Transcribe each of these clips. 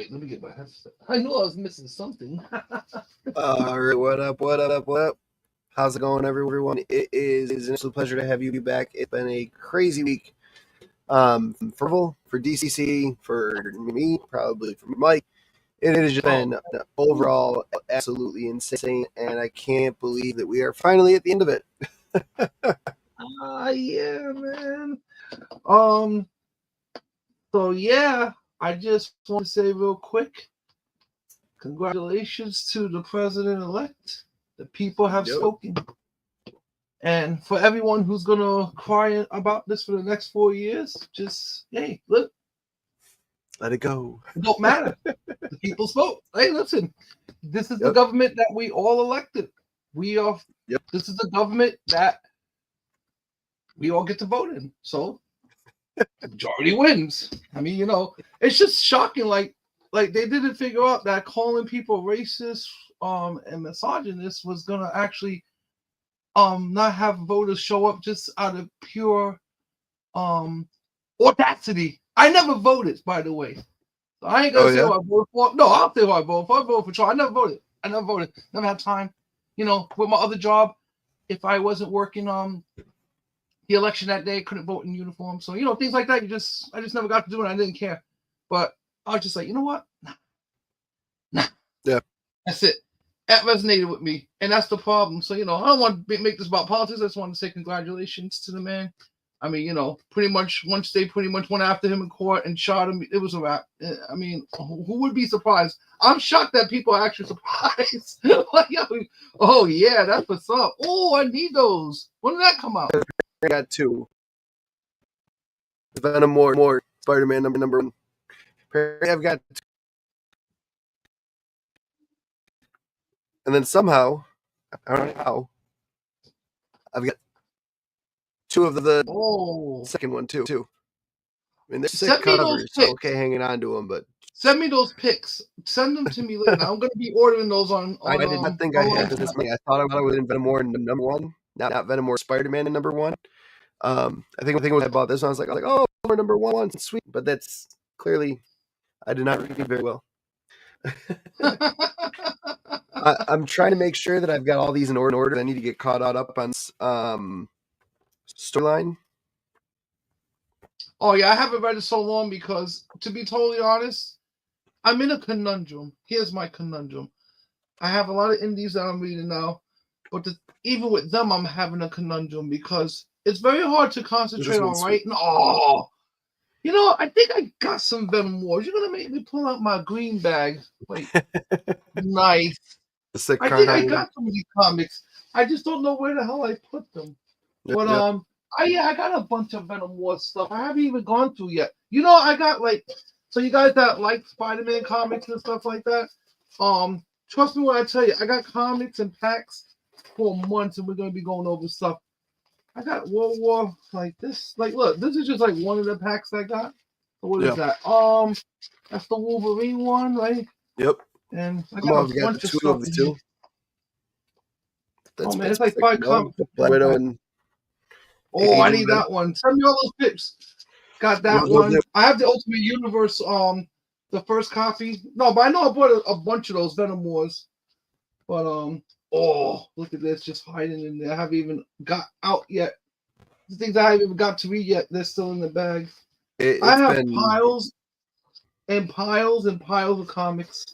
Wait, let me get my headset. I knew I was missing something. All right, what up, what up, what up? How's it going, everyone? It is an absolute pleasure to have you back. It's been a crazy week for DCC, for me, probably for Mike. It has just been overall absolutely insane, and I can't believe that we are finally at the end of it. Yeah, man. So yeah, I just want to say real quick, congratulations to the president-elect. The people have spoken. And for everyone who's gonna cry about this for the next 4 years, just hey, look, let it go. It don't matter. The people spoke. Hey, listen, this is the government that we all elected. We are. This is the government that we all get to vote in. So the majority wins. I mean, it's just shocking. Like they didn't figure out that calling people racist, and misogynist was gonna actually, not have voters show up just out of pure, audacity. I never voted, by the way. So I ain't gonna say what I voted for. No, I'll say what I voted for. I voted for Trump. I never voted. Never had time. With my other job, if I wasn't working the election that day, couldn't vote in uniform. So things like that. I just never got to do it. I didn't care. But I was just like, you know what? Nah. Yeah. That's it. That resonated with me, and that's the problem. So I don't want to make this about politics. I just want to say congratulations to the man. I mean, pretty much once they went after him in court and shot him, it was a wrap. I mean, who would be surprised? I'm shocked that people are actually surprised. Like, oh yeah, that's what's up. Oh, I need those. When did that come out? I got 2. Venom more Spider-Man number 1. I've got 2. And then somehow, I don't know how, I've got 2 of the second one too. I mean, they're sick covers, so okay, hanging on to them, but send me those pics. Send them to me later. I'm going to be ordering those on I did not think I had this many. I thought I was in Venom War number 1, not Venom War Spider-Man in number 1. I think when I bought this one, I was like, oh, we're number 1, sweet. But that's clearly, I did not read it very well. I'm trying to make sure that I've got all these in order. I need to get caught up on storyline. Oh yeah, I haven't read it so long because, to be totally honest, I'm in a conundrum. Here's my conundrum. I have a lot of indies that I'm reading now, but even with them, I'm having a conundrum because it's very hard to concentrate on writing. Oh, I think I got some Venom Wars. You're gonna make me pull out my green bag. Wait, nice. I think I got some of these comics. I just don't know where the hell I put them. But I got a bunch of Venom Wars stuff. I haven't even gone through yet. I got so you guys that like Spider-Man comics and stuff like that, trust me when I tell you, I got comics and packs for months, and we're gonna be going over stuff. I got World War like this. Like, look, this is just like one of the packs I got. What is that? That's the Wolverine one, right? Yep. And I got a bunch of stuff. Oh man, it's like 5 comics. Widow and I need that one. Send me all those pics. Got that one. I have the Ultimate Universe, the first copy. No, but I know I bought a bunch of those Venom Wars. But look at this, just hiding in there. I haven't even got out yet. The things I haven't even got to read yet, they're still in the bag. I have piles and piles and piles of comics.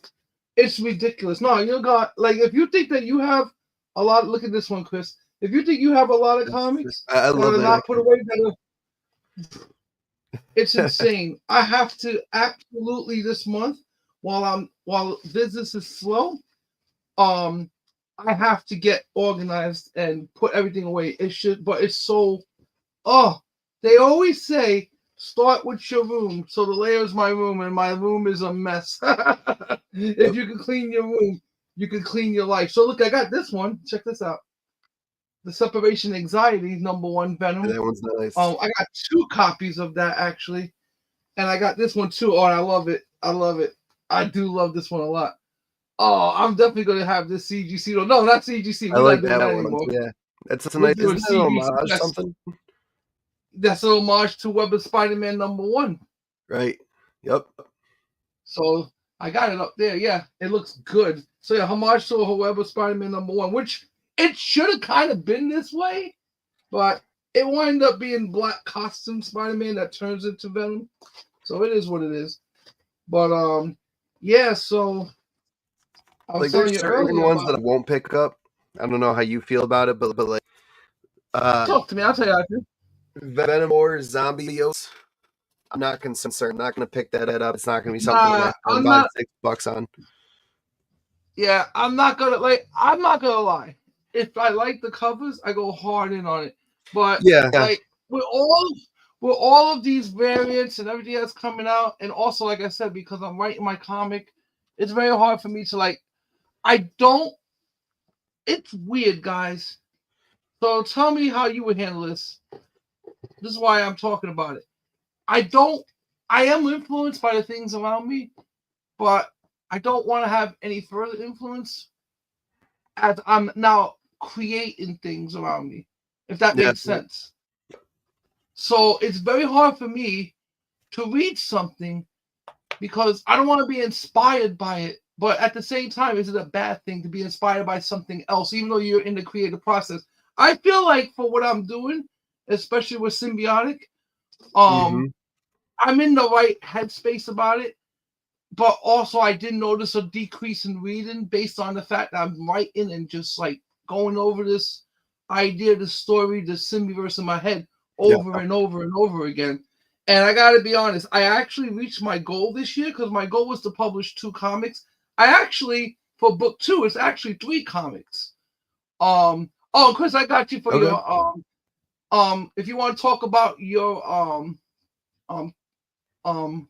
It's ridiculous. No, if you think that you have a lot, look at this one, Chris. If you think you have a lot of comics I love that not put away, it's insane. I have to absolutely this month, while business is slow, I have to get organized and put everything away. But it's so. They always say start with your room. So the layer is my room, and my room is a mess. If you can clean your room, you can clean your life. So look, I got this one. Check this out. The Separation Anxiety #1 Venom. That one's nice. I got 2 copies of that actually, and I got this one too. Oh, and I love it. I do love this one a lot. Oh, I'm definitely gonna have this CGC. No, not CGC. I like that one. Anymore. Yeah, that's a nice homage. Something. That's an homage to Web of Spider-Man #1. Right. Yep. So I got it up there. Yeah, it looks good. So yeah, homage to whoever Spider-Man #1, which it should have kind of been this way, but it wound up being black costume Spider-Man that turns into Venom. So it is what it is. But yeah. So I was telling you certain earlier ones that I won't pick up. I don't know how you feel about it, but like, talk to me. I'll tell you how to. Venom or Zombie-O's. I'm not concerned. I'm not going to pick that up. It's not going to be something that I'm buying $6 on. Yeah, I'm not gonna lie. If I like the covers, I go hard in on it. But like with all of these variants and everything that's coming out, and also like I said, because I'm writing my comic, it's very hard for me to like. It's weird, guys. So tell me how you would handle this. This is why I'm talking about it. I am influenced by the things around me, but I don't want to have any further influence as I'm now creating things around me, if that makes sense. So it's very hard for me to read something because I don't want to be inspired by it. But at the same time, is it a bad thing to be inspired by something else, even though you're in the creative process? I feel like for what I'm doing, especially with Symbiotic, I'm in the right headspace about it. But also, I did notice a decrease in reading based on the fact that I'm writing and just like going over this idea, the story, the Symbioverse in my head over and over and over again. And I got to be honest, I actually reached my goal this year because my goal was to publish 2 comics. I actually, for book 2, it's actually 3 comics. Chris, I got you for your if you want to talk about your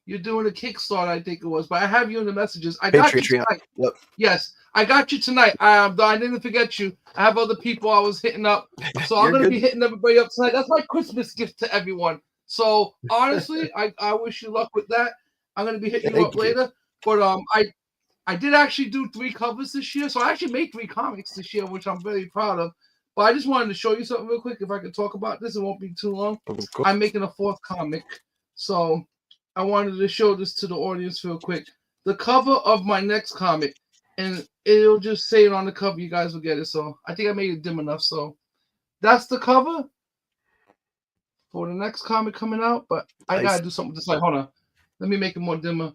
you're doing a Kickstarter, I think it was, but I have you in the messages. I got you tonight. Yep. Yes, I got you tonight. I didn't forget you. I have other people I was hitting up, so I'm gonna be hitting everybody up tonight. That's my Christmas gift to everyone. So honestly, I wish you luck with that. I'm gonna be hitting you up later. But I did actually do 3 covers this year, so I actually made 3 comics this year, which I'm very proud of. But I just wanted to show you something real quick. If I could talk about this, it won't be too long. I'm making a 4th comic, so I wanted to show this to the audience real quick. The cover of my next comic, and it'll just say it on the cover. You guys will get it. So I think I made it dim enough. So that's the cover for the next comic coming out. But I gotta do something with this light. Hold on, let me make it more dimmer.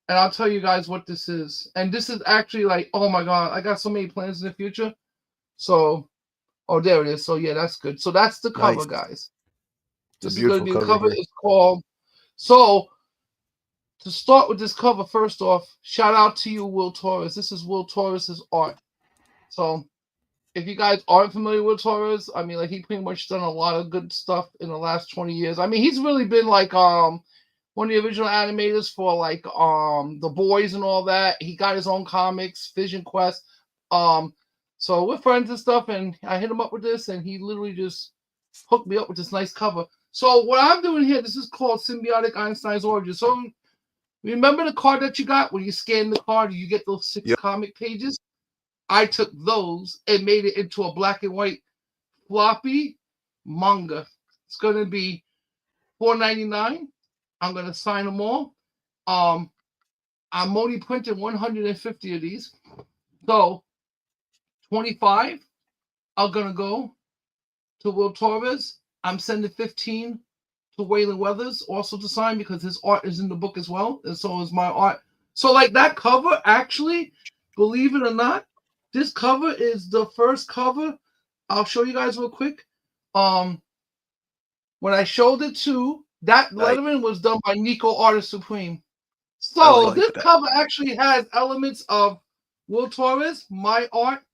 And I'll tell you guys what this is. And this is actually like, oh my god, I got so many plans in the future. So, there it is. So yeah, that's good. So that's the cover, guys. This is gonna be the cover. It's called. So, to start with this cover, first off, shout out to you, Will Torres. This is Will Torres' art. So, if you guys aren't familiar with Torres, I mean, like, he pretty much done a lot of good stuff in the last 20 years. I mean, he's really been, like, one of the original animators for, like, The Boys and all that. He got his own comics, Vision Quest. So, we're friends and stuff, and I hit him up with this, and he literally just hooked me up with this nice cover. So what I'm doing here, this is called Symbiotic Einstein's Origin. So remember the card that you got? When you scan the card, you get those 6 comic pages? I took those and made it into a black and white floppy manga. It's going to be $4.99. I'm going to sign them all. I'm only printing 150 of these. So 25 are going to go to Will Torres. I'm sending 15 to Waylon Weathers also to sign because his art is in the book as well, and so is my art. So like that cover, actually, believe it or not, this cover is the first cover. I'll show you guys real quick. When I showed it to, that lettering was done by Nico Artist Supreme. So this cover actually has elements of Will Torres, my art,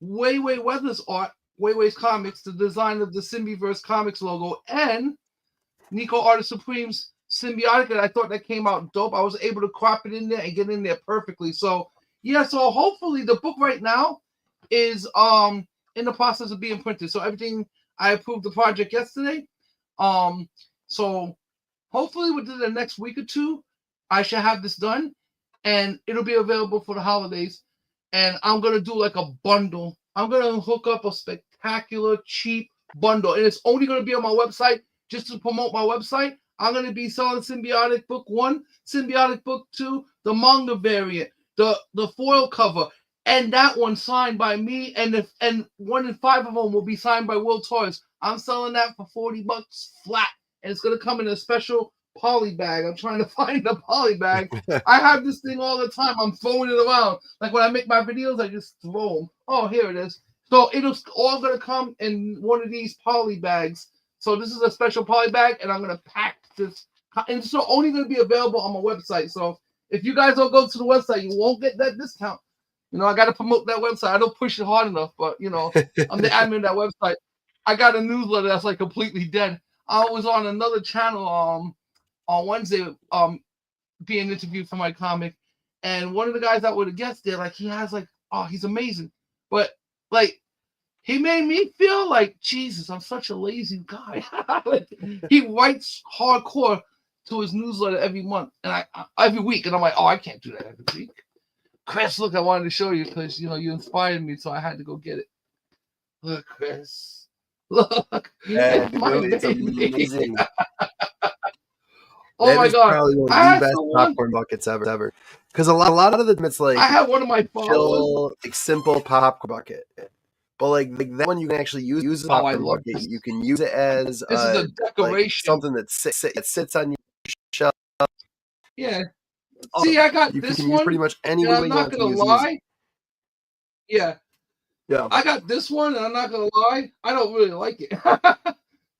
Waylon Weathers' art, Wayway's Comics, the design of the Symbioverse Comics logo, and Nico Artist Supreme's Symbiotic, and I thought that came out dope. I was able to crop it in there and get in there perfectly. So yeah, so hopefully the book right now is in the process of being printed. So everything, I approved the project yesterday. So hopefully within the next week or 2, I should have this done, and it'll be available for the holidays. And I'm gonna do like a bundle. I'm gonna hook up a spectacular cheap bundle, and it's only gonna be on my website just to promote my website. I'm gonna be selling Symbiotic Book 1, Symbiotic Book 2, the manga variant, the foil cover, and that one signed by me, and 1 in 5 of them will be signed by Will Torres. I'm selling that for $40 flat, and it's gonna come in a special poly bag. I'm trying to find the poly bag. I have this thing all the time. I'm throwing it around. Like when I make my videos, I just throw them. Oh, here it is. So it'll all gonna come in one of these poly bags. So this is a special poly bag, and I'm gonna pack this. And it's only gonna be available on my website. So if you guys don't go to the website, you won't get that discount. You know, I got to promote that website. I don't push it hard enough, but you know, I'm the admin of that website. I got a newsletter that's like completely dead. I was on another channel on Wednesday being interviewed for my comic, and one of the guys that would have guessed there, like he has like, oh, he's amazing, but like he made me feel like Jesus, I'm such a lazy guy. Like, he writes hardcore to his newsletter every month and every week, and I'm like, oh, I can't do that every week. Chris, look, I wanted to show you because you know you inspired me, so I had to go get it. Look, Chris. Look. Yeah, it's amazing. Oh my God! Probably one of the best popcorn buckets ever. Because a lot of them, it's like I have one of my chill, like simple popcorn bucket. But like that one, you can actually use a popcorn bucket. This. You can use it as this is a decoration, like something that sits on your shelf. Yeah. See, I got this one. Use pretty much any way I'm not gonna lie. Yeah. I got this one, and I'm not gonna lie. I don't really like it,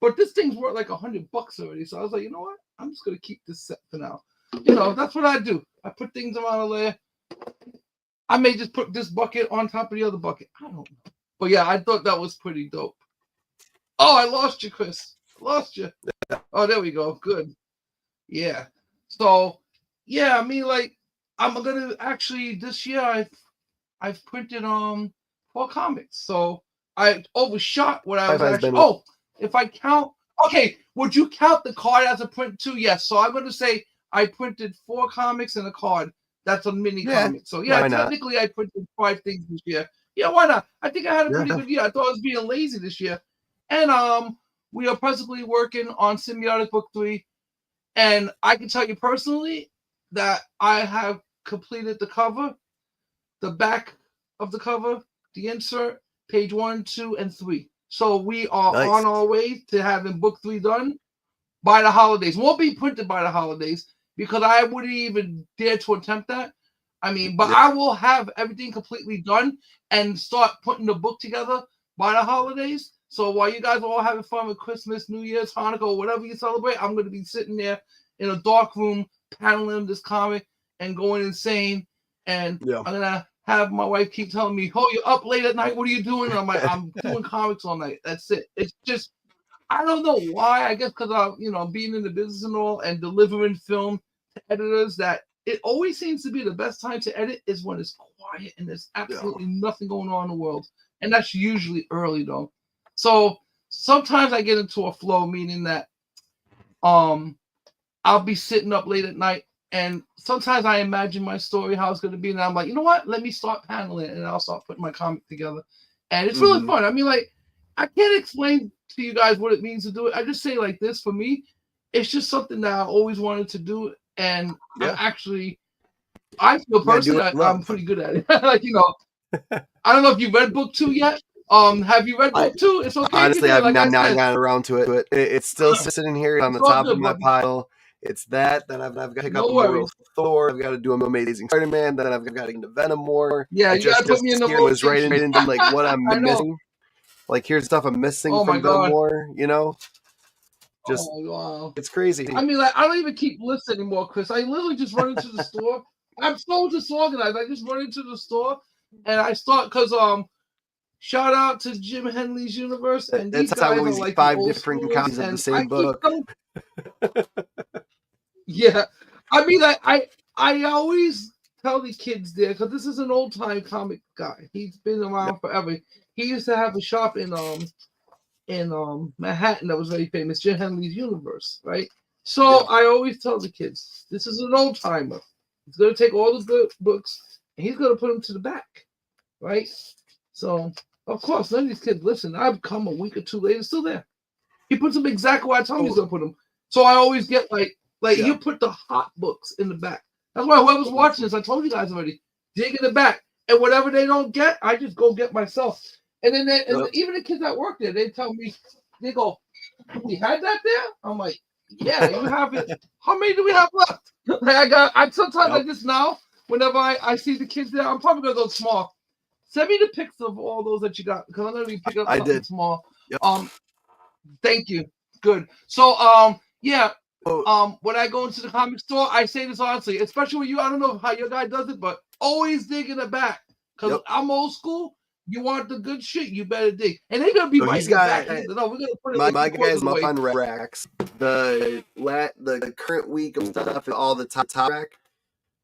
but this thing's worth like $100 already. So I was like, you know what? I'm just gonna keep this set for now. You know, that's what I do. I put things around there. I may just put this bucket on top of the other bucket. I don't know. But yeah, I thought that was pretty dope. Oh, I lost you, Chris. Lost you. Oh, there we go. Good. Yeah. So. Yeah, I mean, like, I'm gonna actually this year I've printed 4 comics, so I overshot what I was actually. Oh, if I count, okay, would you count the card as a print too? Yes. So I'm gonna say I printed 4 comics and a card. That's a mini comic. So yeah, technically I printed 5 things this year. Yeah, why not? I think I had a pretty good year. I thought I was being lazy this year, and we are presently working on Symbiotic Book 3, and I can tell you personally that I have completed the cover, the back of the cover, the insert, page 1, 2, and 3. So we are on our way to having book 3 done by the holidays. Won't be printed by the holidays because I wouldn't even dare to attempt that. I mean, but I will have everything completely done and start putting the book together by the holidays. So while you guys are all having fun with Christmas, New Year's, Hanukkah, or whatever you celebrate, I'm going to be sitting there in a dark room paneling this comic and going insane, and I'm gonna have my wife keep telling me, "Oh, you're up late at night. What are you doing?" And I'm like, "I'm doing comics all night. That's it." It's just, I don't know why. I guess because I'm, you know, being in the business and all, and delivering film to editors, that it always seems to be the best time to edit is when it's quiet and there's absolutely nothing going on in the world, and that's usually early though. So sometimes I get into a flow, meaning that I'll be sitting up late at night, and sometimes I imagine my story, how it's going to be, and I'm like, you know what? Let me start paneling, and I'll start putting my comic together. And it's really fun. I mean, like, I can't explain to you guys what it means to do it. I just say like this, for me, it's just something that I always wanted to do, and I feel personally I'm pretty good at it. Like, you know, I don't know if you read book 2 yet. Have you read book 2? It's okay. Honestly, I've not gotten around to it. It's still sitting here on the top of my pile. It's that. Then I've got to pick up more Thor. I've got to do Amazing Spider-Man. Then I've got to get into Venom more. Yeah, you got to put me in the was right into like what I'm missing. Like here's stuff I'm missing from Venom War. You know, just it's crazy. I mean, like I don't even keep lists anymore, Chris. I literally just run into the store. I'm so disorganized. I just run into the store and I start because shout out to Jim Henley's Universe, and these guys are like 5 different copies of the same book. Yeah, I mean, I always tell the kids there because this is an old time comic guy. He's been around forever. He used to have a shop in Manhattan that was very famous, Jim Henley's Universe, right? So I always tell the kids, this is an old timer. He's gonna take all the good books and he's gonna put them to the back, right? So of course, none of these kids listen. I've come a week or 2 later, still there. He puts them exactly where I told him he's gonna put them. So I always get like he'll put the hot books in the back. That's why whoever's watching this, I told you guys already, dig in the back. And whatever they don't get, I just go get myself. And then even the kids that work there, they tell me, they go, we had that there? I'm like, yeah, you have it. How many do we have left? Like I sometimes I just now, whenever I see the kids there, I'm probably gonna go small. Send me the pics of all those that you got because I'm gonna be picking up something small. Yep. Thank you. Good. So yeah. When I go into the comic store, I say this honestly, especially with you. I don't know how your guy does it, but always dig in the back because I'm old school. You want the good shit, you better dig. And they're gonna be right in the back. No, we're gonna put it my guys up on racks. The current week of stuff is all the top rack.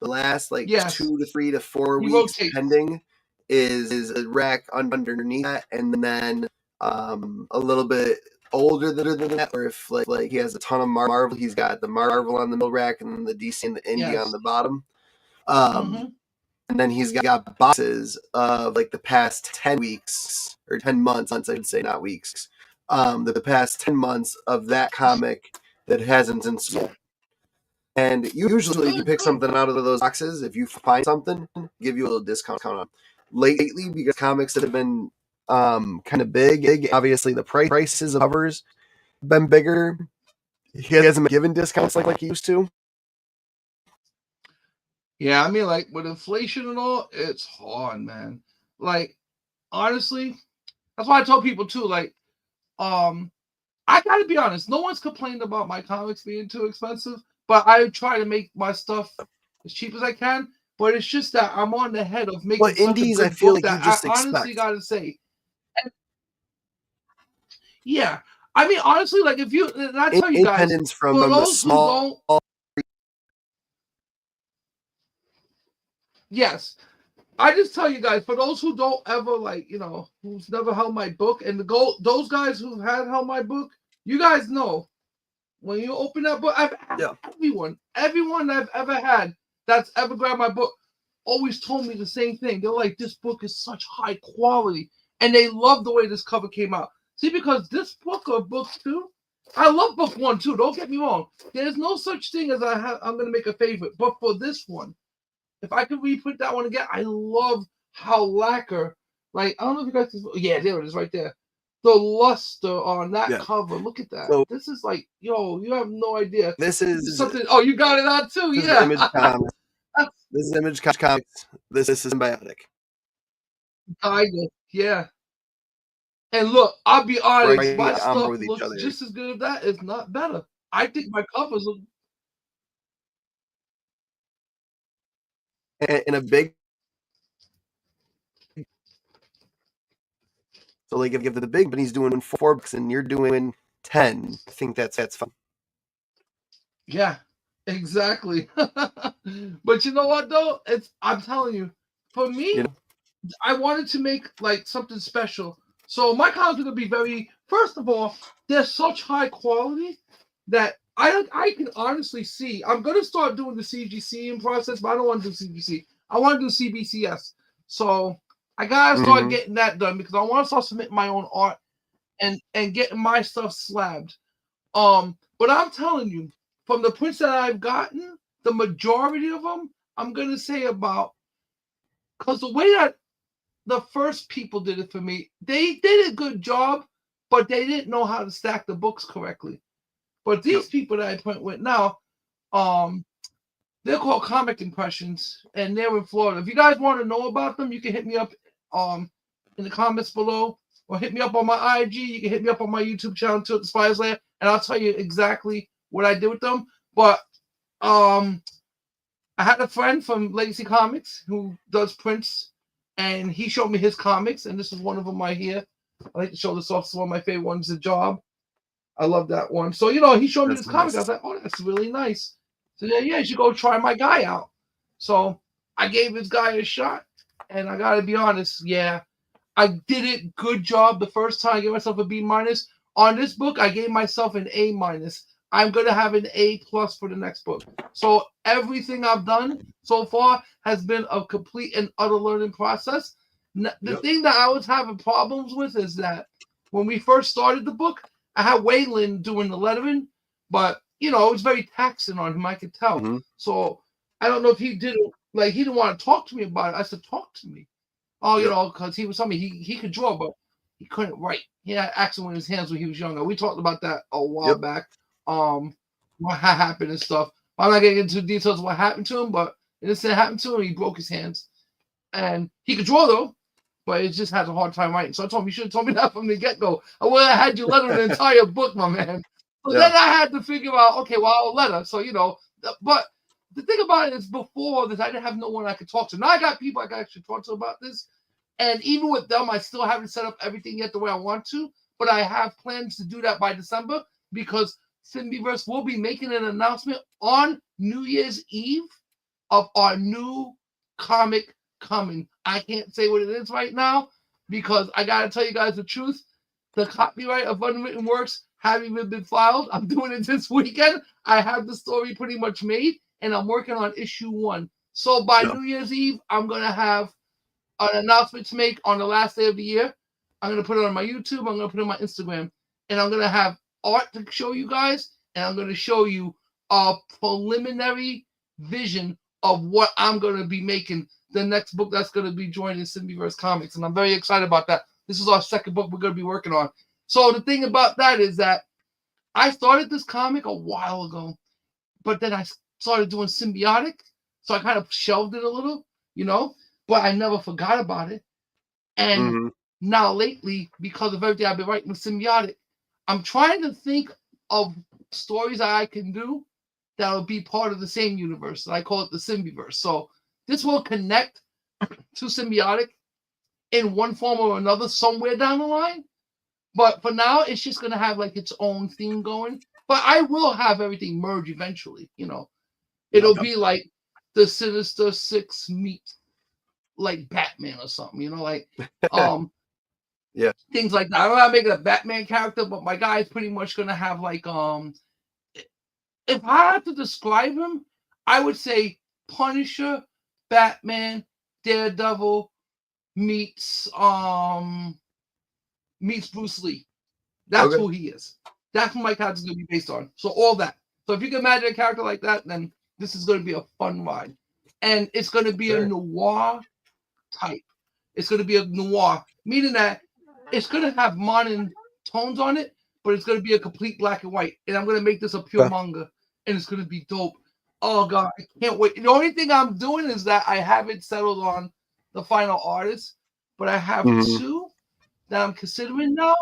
The last 2 to 3 to 4 weeks pending is a rack underneath that, and then a little bit older than that, or if like he has a ton of Marvel, he's got the Marvel on the middle rack and then the DC and the Indie on the bottom. And then he's got boxes of like the past 10 weeks or 10 months, I would say, not weeks. The past 10 months of that comic that hasn't been sold. And usually if you pick something out of those boxes, if you find something, give you a little discount on. Lately, because comics that have been kind of big, obviously the prices of covers have been bigger. He hasn't been given discounts like he used to. Yeah, I mean, like with inflation and all, it's hard, man. Like, honestly, that's why I tell people too. Like, I gotta be honest. No one's complained about my comics being too expensive, but I try to make my stuff as cheap as I can. But it's just that I'm on the head of making. But indies, I feel like you just honestly gotta say. Yeah, I mean, honestly, like if you, and I tell you guys, from the small. Yes, I just tell you guys, for those who don't ever who's never held my book, and those guys who have held my book, you guys know when you open that book, I've asked everyone I've ever had that's ever grabbed my book always told me the same thing. They're like, this book is such high quality, and they love the way this cover came out. See, because this book or book 2, I love book 1 too. Don't get me wrong. There's no such thing as I'm going to make a favorite, but for this one, if I could re-put that one again, I love how lacquer, like, I don't know if you guys can, yeah, there it is right there. The luster on that cover. Look at that. So, this is like, yo, you have no idea. This is something. Oh, you got it out too. Yeah. Image Comics. This is Image Comics. This is Symbiotic. Yeah. And look, I'll be honest, my stuff looks just as good as that, if not better. I think my covers look. In a big, so like if the big, but he's doing 4 books and you're doing 10, I think that's fun. Yeah, exactly. But you know what though? I'm telling you, for me, I wanted to make like something special. So my comics are gonna be very. First of all, they're such high quality that I can honestly see. I'm gonna start doing the CGC process, but I don't want to do CGC. I want to do CBCS. So I gotta start getting that done because I want to start submitting my own art and getting my stuff slabbed. But I'm telling you, from the prints that I've gotten, the majority of them, I'm gonna say about, because the way that the first people did it for me, they did a good job, but they didn't know how to stack the books correctly. But these people that I print with now, they're called Comic Impressions, and they're in Florida. If you guys want to know about them, you can hit me up in the comments below, or hit me up on my IG. You can hit me up on my YouTube channel too, The Spider's Lair, and I'll tell you exactly what I did with them. But I had a friend from Legacy Comics who does prints, and he showed me his comics, and this is one of them right here. I like to show this off. It's one of my favorite ones, The Job. I love that one. So, he showed me this comic. I was like, oh, that's really nice. So, yeah, you should go try my guy out. So, I gave this guy a shot, and I got to be honest, yeah, I did it good job the first time. I gave myself a B-. On this book, I gave myself an A-. I'm going to have an A+ for the next book. So, everything I've done so far has been a complete and utter learning process. The thing that I was having problems with is that when we first started the book, I had Waylon doing the lettering, but it was very taxing on him, I could tell. So I don't know if he didn't like he didn't want to talk to me about it. I said, talk to me. Oh, you know, because he was telling me he could draw, but he couldn't write. He had accident with his hands when he was younger. We talked about that a while back. What happened and stuff. I'm not getting into details of what happened to him, but it just happened to him. He broke his hands, and he could draw though, but it just has a hard time writing. So I told him, you should have told me that from the get go. I would have had you letter the entire book, my man. So then I had to figure out, okay, well, I'll letter. So but the thing about it is, before this, I didn't have no one I could talk to. Now I got people I can actually talk to about this. And even with them, I still haven't set up everything yet the way I want to. But I have plans to do that by December, because Symbiverse will be making an announcement on New Year's Eve of our new comic coming. I can't say what it is right now, because I got to tell you guys the truth. The copyright of Unwritten Works haven't even been filed. I'm doing it this weekend. I have the story pretty much made, and I'm working on issue 1. So by New Year's Eve, I'm going to have an announcement to make on the last day of the year. I'm going to put it on my YouTube. I'm going to put it on my Instagram. And I'm going to have art to show you guys. And I'm going to show you a preliminary vision of what I'm going to be making the next book that's going to be joining Symbiverse Comics. And I'm very excited about that. This is our second book we're going to be working on. So the thing about that is that I started this comic a while ago, but then I started doing Symbiotic. So I kind of shelved it a little, but I never forgot about it. And now lately, because of everything I've been writing with Symbiotic, I'm trying to think of stories that I can do that will be part of the same universe. I call it the Symbiverse. So this will connect to Symbiotic in one form or another somewhere down the line. But for now, it's just going to have like its own theme going. But I will have everything merge eventually, It'll be like the Sinister Six meet like Batman or something, things like that. I'm not making a Batman character, but my guy is pretty much gonna have like if I had to describe him, I would say Punisher, Batman, Daredevil meets Bruce Lee. That's who he is. That's who my character's gonna be based on. So all that. So if you can imagine a character like that, then this is gonna be a fun ride. And it's gonna be a noir type. It's going to be a noir, meaning that it's going to have modern tones on it, but it's going to be a complete black and white. And I'm going to make this a pure manga, and it's going to be dope. Oh, God, I can't wait. The only thing I'm doing is that I haven't settled on the final artist, but I have 2 that I'm considering now,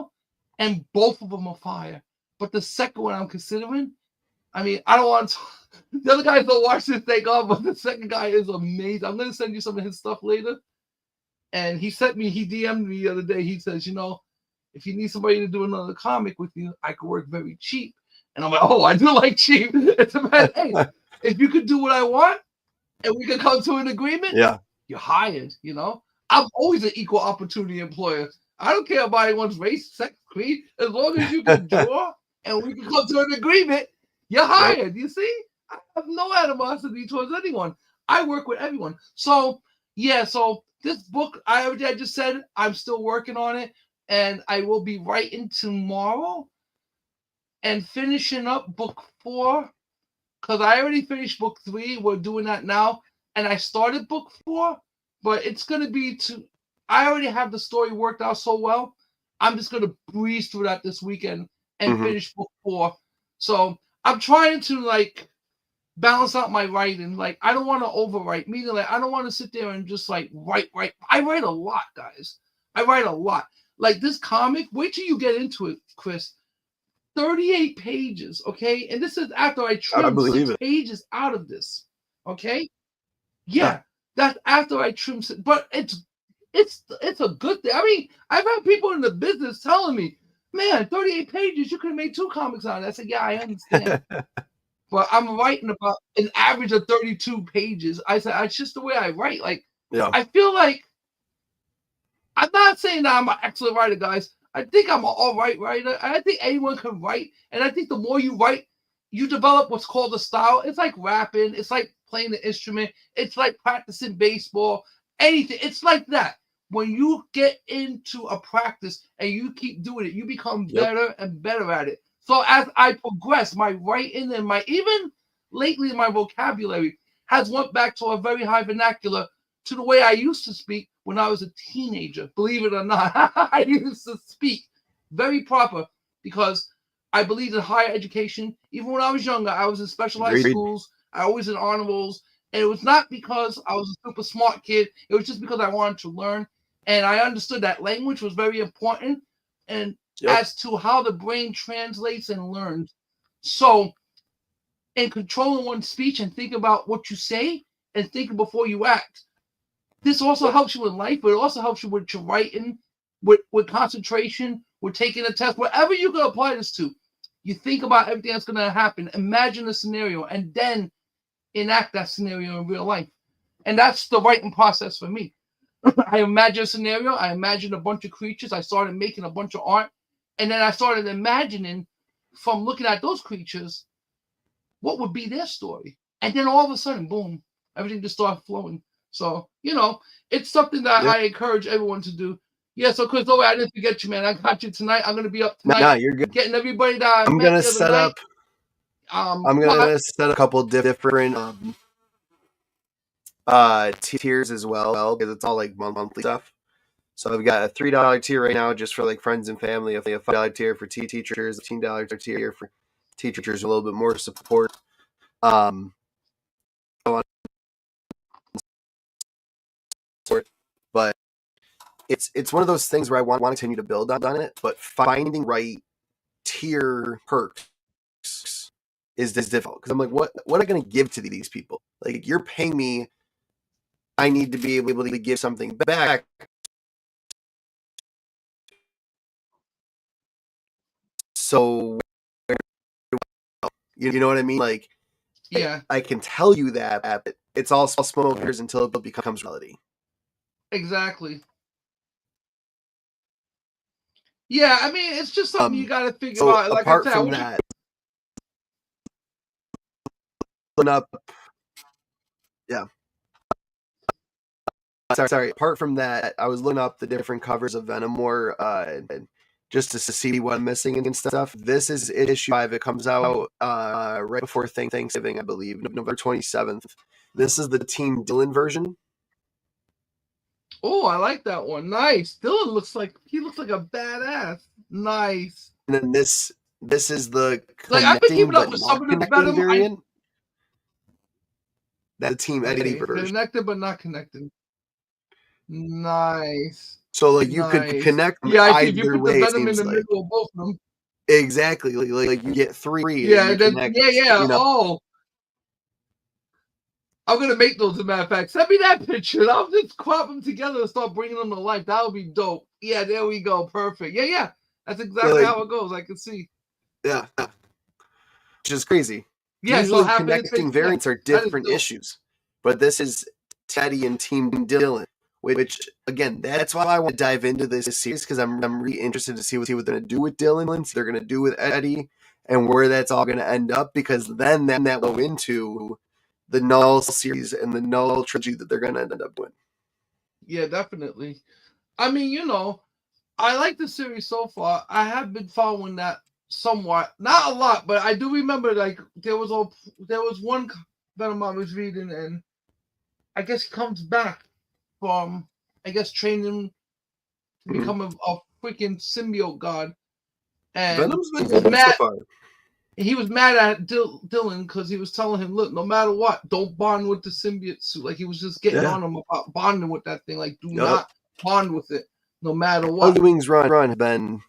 and both of them are fire. But the second one I'm considering, I mean, I don't want to... The other guys don't watch this thing on, but the second guy is amazing. I'm going to send you some of his stuff later. And he DM'd me the other day. He says, if you need somebody to do another comic with you, I could work very cheap. And I'm like, oh, I do like cheap. It's about, hey, if you could do what I want and we could come to an agreement, you're hired, I'm always an equal opportunity employer. I don't care about anyone's race, sex, creed. As long as you can draw and we can come to an agreement, you're hired. You see? I have no animosity towards anyone. I work with everyone. So, this book, I just said I'm still working on it, and I will be writing tomorrow and finishing up book 4, because I already finished book 3. We're doing that now, and I started book 4, but it's going to be I already have the story worked out so well. I'm just going to breeze through that this weekend and finish book 4. So I'm trying to balance out my writing. I don't want to overwrite, meaning I don't want to sit there and just write. I write a lot, guys. I write a lot. This comic, wait till you get into it, Chris. 38 pages, okay? And this is after I trimmed 6 pages out of this, okay? Yeah, that's after I trimmed it. But it's a good thing. I mean, I've had people in the business telling me, man, 38 pages, you could have made 2 comics on it. I said, yeah, I understand. But I'm writing about an average of 32 pages. I said, it's just the way I write. I feel like, I'm not saying that I'm an excellent writer, guys. I think I'm an all right writer. I think anyone can write. And I think the more you write, you develop what's called a style. It's like rapping. It's like playing the instrument. It's like practicing baseball. Anything. It's like that. When you get into a practice and you keep doing it, you become better and better at it. So as I progress, my writing and even lately my vocabulary has went back to a very high vernacular, to the way I used to speak when I was a teenager. Believe it or not, I used to speak very proper because I believed in higher education. Even when I was younger, I was in specialized schools. I was in honor rolls. And it was not because I was a super smart kid. It was just because I wanted to learn. And I understood that language was very important and as to how the brain translates and learns. So in controlling one's speech and think about what you say and think before you act. This also helps you in life, but it also helps you with your writing, with concentration, with taking a test, whatever you can apply this to. You think about everything that's going to happen. Imagine a scenario and then enact that scenario in real life. And that's the writing process for me. I imagine a scenario. I imagine a bunch of creatures. I started making a bunch of art. And then I started imagining from looking at those creatures, what would be their story? And then all of a sudden, boom, everything just started flowing. So, it's something that I encourage everyone to do. Yeah, so Chris, I didn't forget you, man. I got you tonight. I'm going to be up tonight. No, you're good. Getting everybody that I'm going to set up. I'm going to set a couple different tiers as well, because it's all like monthly stuff. So I've got a $3 tier right now just for like friends and family, a $5 tier for teachers, a $15 tier for teachers, a little bit more support. But it's one of those things where I want to continue to build on it, but finding right tier perks is difficult, because I'm like, what am I going to give to these people? Like, you're paying me, I need to be able to give something back. So, you know what I mean? Like, yeah, I can tell you that, but it's all smokers until it becomes reality. Exactly. Yeah, I mean, it's just something you got to figure out. Like apart I said, from that, yeah. Sorry. Apart from that, I was looking up the different covers of Venom War, just to see what I'm missing and stuff. This is issue 5. It comes out right before Thanksgiving, I believe, November 27th. This is the Team Dylan version. Oh, I like that one. Nice. Dylan looks like a badass. Nice. And then this is the I've been keeping up with some of the Venom variant. That Team Eddie version. Connected but not connected. Nice. So you could connect either way. You put the Venom in the middle of both of them. Exactly. Like you get 3. Yeah. Oh. I'm gonna make those. As a matter of fact, send me that picture. I'll just crop them together and start bringing them to life. That would be dope. Yeah, there we go. Perfect. Yeah. That's exactly how it goes. I can see. Yeah. Which is crazy. Yeah. Usually connecting variants are different issues, but this is Teddy and Team Dylan. Which again, that's why I want to dive into this series, because I'm really interested to see what they're going to do with Dylan, what they're going to do with Eddie, and where that's all going to end up. Because then that will go into the Null series and the Null trilogy that they're going to end up with. Yeah, definitely. I mean, I like the series so far. I have been following that somewhat, not a lot, but I do remember there was one Venom I was reading, and I guess he comes back from, training to become a freaking symbiote god. And Venom's been good so far. He was mad at Dylan because he was telling him, look, no matter what, don't bond with the symbiote suit. Like, he was just getting on him about bonding with that thing. Like, do not bond with it, no matter what. Wing's run has been